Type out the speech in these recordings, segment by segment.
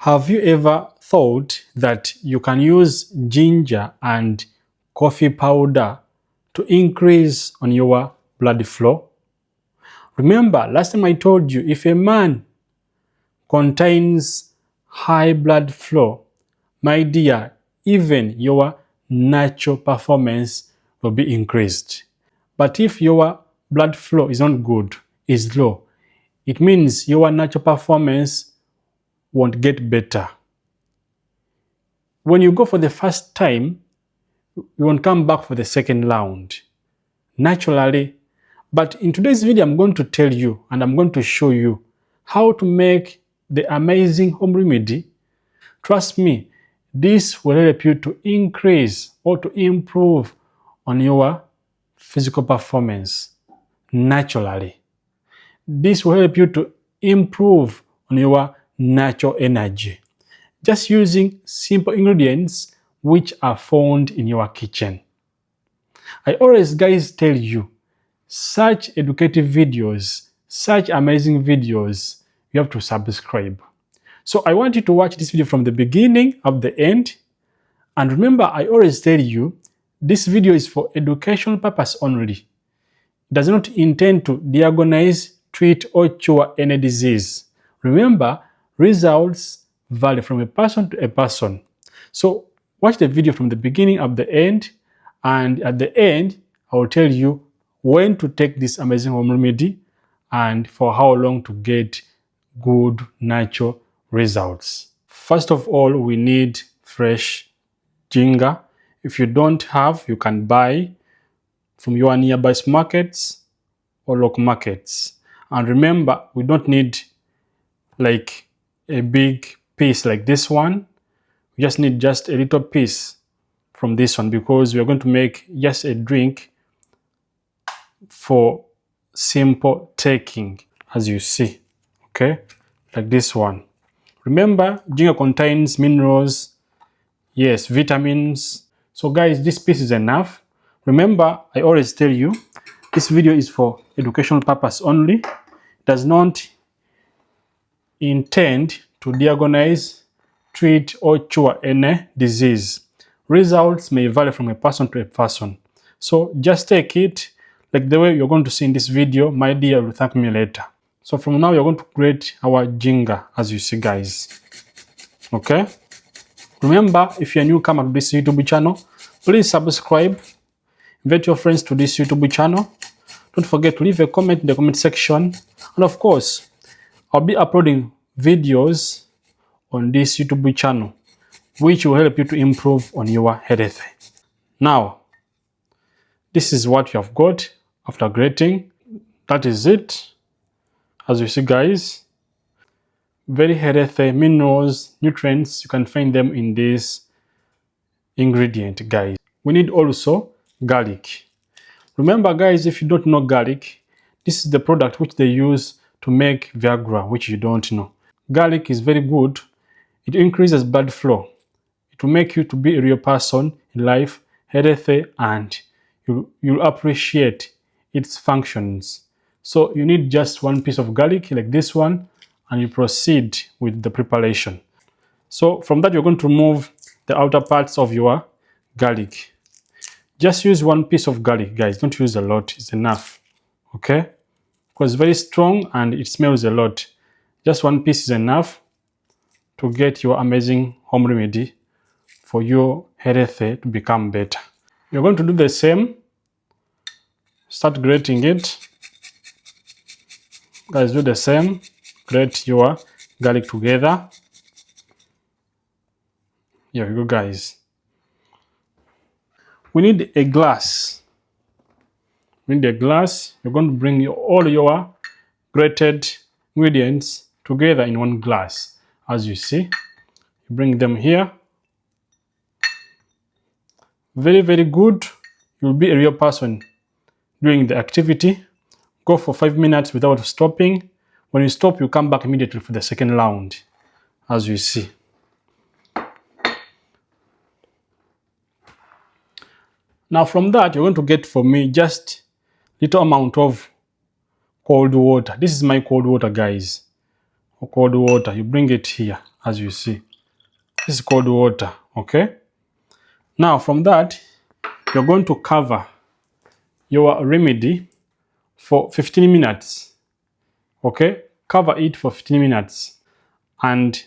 Have you ever thought that you can use ginger and coffee powder to increase on your blood flow? Remember, last time I told you, if a man contains high blood flow, my dear, even your natural performance will be increased. But if your blood flow is not good, is low, it means your natural performance won't get better. When you go for the first time, you won't come back for the second round, naturally. But in today's video, I'm going to tell you and I'm going to show you how to make the amazing home remedy. Trust me, this will help you to increase or to improve on your physical performance naturally. This will help you to improve on your natural energy, just using simple ingredients which are found in your kitchen. I always, guys, tell you, such educative videos, such amazing videos, you have to subscribe. So I want you to watch this video from the beginning up the end. And remember, I always tell you, this video is for educational purpose only. It does not intend to diagnose, treat, or cure any disease. Remember, results vary from a person to a person. So watch the video from the beginning up the end, and at the end, I will tell you when to take this amazing home remedy and for how long to get good natural results. First of all, we need fresh ginger. If you don't have, you can buy from your nearby markets or local markets. And remember, we don't need like a big piece like this one. We just need just a little piece from this one because we are going to make just a drink for simple taking, as you see, okay, like this one. Remember, ginger contains minerals, yes, vitamins. So guys, this piece is enough. Remember, I always tell you, this video is for educational purpose only. It does not intend to diagnose, treat, or cure any disease. Results may vary from a person to a person. So just take it like the way you're going to see in this video. My dear, will thank me later. So from now, you're going to create our ginger, as you see, guys. Okay? Remember, if you're a newcomer to this YouTube channel, please subscribe. Invite your friends to this YouTube channel. Don't forget to leave a comment in the comment section. And of course, I'll be uploading videos on this YouTube channel, which will help you to improve on your health. Now, this is what you have got after grating. That is it. As you see, guys, very healthy minerals, nutrients, you can find them in this ingredient, guys. We need also garlic. Remember, guys, if you don't know garlic, this is the product which they use to make Viagra, which you don't know. Garlic is very good. It increases blood flow. It will make you to be a real person in life, healthy, and you'll appreciate its functions. So you need just one piece of garlic like this one, and you proceed with the preparation. So from that, you're going to remove the outer parts of your garlic. Just use one piece of garlic, guys. Don't use a lot. It's enough. Okay? Because it's very strong and it smells a lot. Just one piece is enough to get your amazing home remedy for your health to become better. You're going to do the same. Start grating it. Guys, do the same. Grate your garlic together. Here we go, guys. We need a glass. We need a glass. You're going to bring all your grated ingredients together in one glass. As you see, you bring them here. Very, very good. You'll be a real person during the activity. Go for 5 minutes without stopping. When you stop, you come back immediately for the second round, as you see. Now from that, you're going to get for me just little amount of cold water. This is my cold water, guys. or cold water. You bring it here, as you see. This is cold water, okay? Now from that, you're going to cover your remedy for 15 minutes, okay? Cover it for 15 minutes. And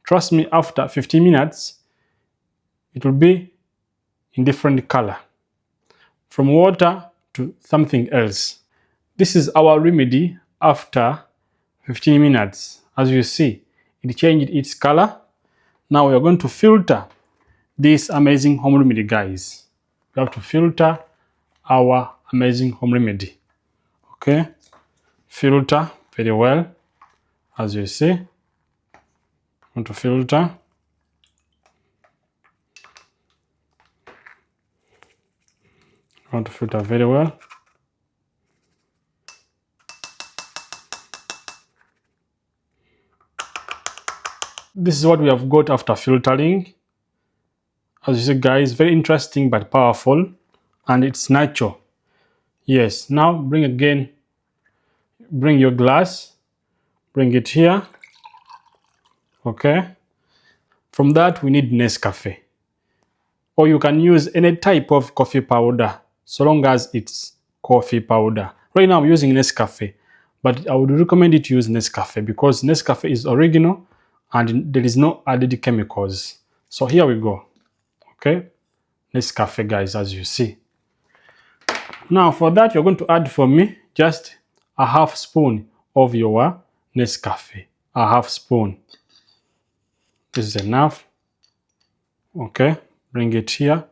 trust me, after 15 minutes, it will be in different color, from water to something else. This is our remedy after 15 minutes. As you see, it changed its color. Now we are going to filter this amazing home remedy, guys. We have to filter our amazing home remedy. Okay, filter very well, as you see. I'm going to filter. I want to filter very well. This is what we have got after filtering. As you see, guys, very interesting but powerful, and it's natural. Yes, now bring your glass, bring it here. Okay. From that, we need Nescafe. Or you can use any type of coffee powder, so long as it's coffee powder. Right now I'm using Nescafe, but I would recommend you to use Nescafe because Nescafe is original and there is no added chemicals. So here we go. Okay, Nescafe, guys, as you see. Now for that, you're going to add for me just a half spoon of your Nescafe. A half spoon. This is enough. Okay, bring it here.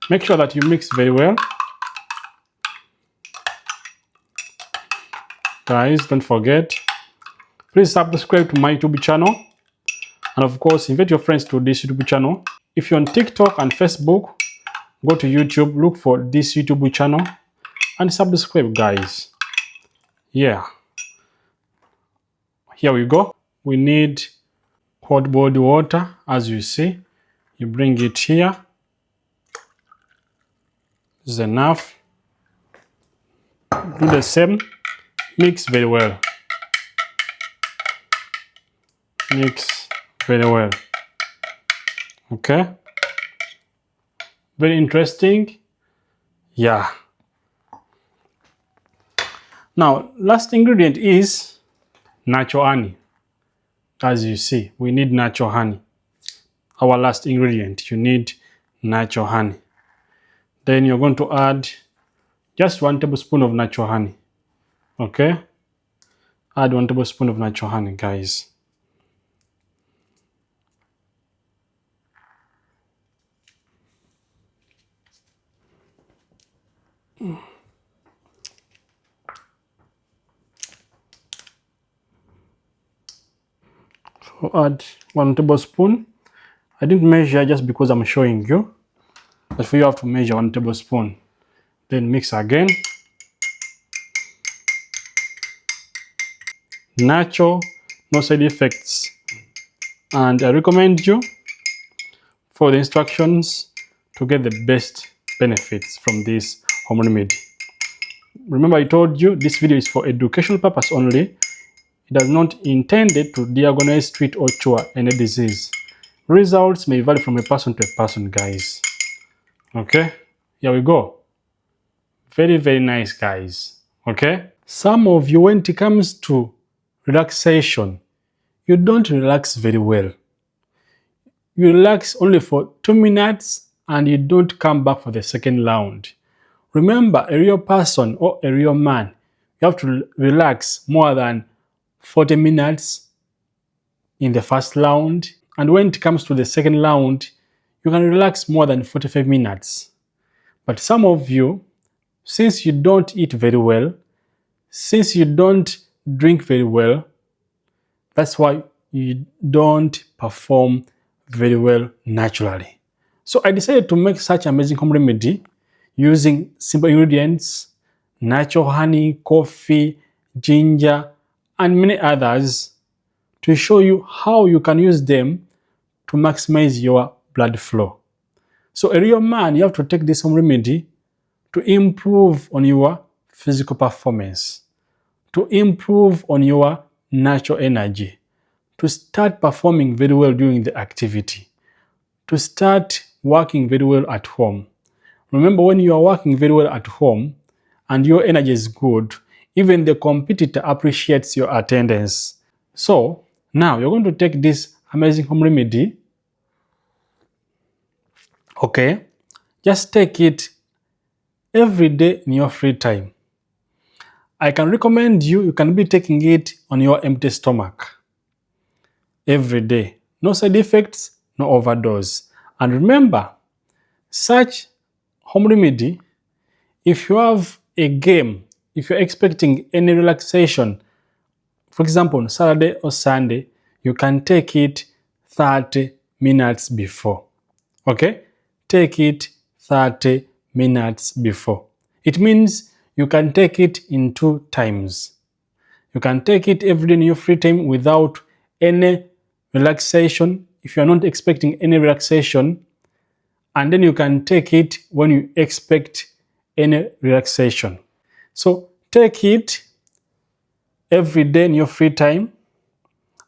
Make sure that you mix very well. Guys, don't forget, please subscribe to my YouTube channel. And of course, invite your friends to this YouTube channel. If you're on TikTok and Facebook, go to YouTube, look for this YouTube channel and subscribe, guys. Yeah. Here we go. We need hot boiled water, as you see. You bring it here. This is enough. Do the same. Mix very well. Mix very well. Okay. Very interesting. Yeah. Now, last ingredient is natural honey. As you see, we need natural honey. Our last ingredient, you need natural honey. Then you're going to add just 1 tablespoon of natural honey. Okay? Add 1 tablespoon of natural honey, guys. So add 1 tablespoon. I didn't measure just because I'm showing you, but for you have to measure 1 tablespoon. Then mix again. Natural, no side effects. And I recommend you for the instructions to get the best benefits from this home remedy. Remember, I told you this video is for educational purpose only. It does not intended to diagnose, treat, or cure any disease. Results may vary from a person to a person, guys. Okay, here we go. Very, very nice, guys. Okay, some of you, when it comes to relaxation, you don't relax very well. You relax only for 2 minutes and you don't come back for the second round. Remember, a real person or a real man, you have to relax more than 40 minutes in the first round. And when it comes to the second round, you can relax more than 45 minutes. But some of you, since you don't eat very well, since you don't drink very well, that's why you don't perform very well naturally. So I decided to make such amazing home remedy using simple ingredients, natural honey, coffee, ginger, and many others to show you how you can use them to maximize your blood flow. So a real man, you have to take this home remedy to improve on your physical performance, to improve on your natural energy, to start performing very well during the activity, to start working very well at home. Remember, when you are working very well at home and your energy is good, even the competitor appreciates your attendance. So now you're going to take this amazing home remedy. Okay, just take it every day in your free time. I can recommend you can be taking it on your empty stomach every day. No side effects, no overdose. And remember, such home remedy, if you have a game, if you're expecting any relaxation, for example, on Saturday or Sunday, you can take it 30 minutes before. Okay? Take it 30 minutes before. It means you can take it in 2 times. You can take it every day in your free time without any relaxation, if you're not expecting any relaxation, and then you can take it when you expect any relaxation. So take it every day in your free time,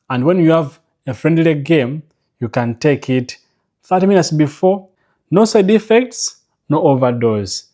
and when you have a friendly game, you can take it 30 minutes before. No side effects, no overdose.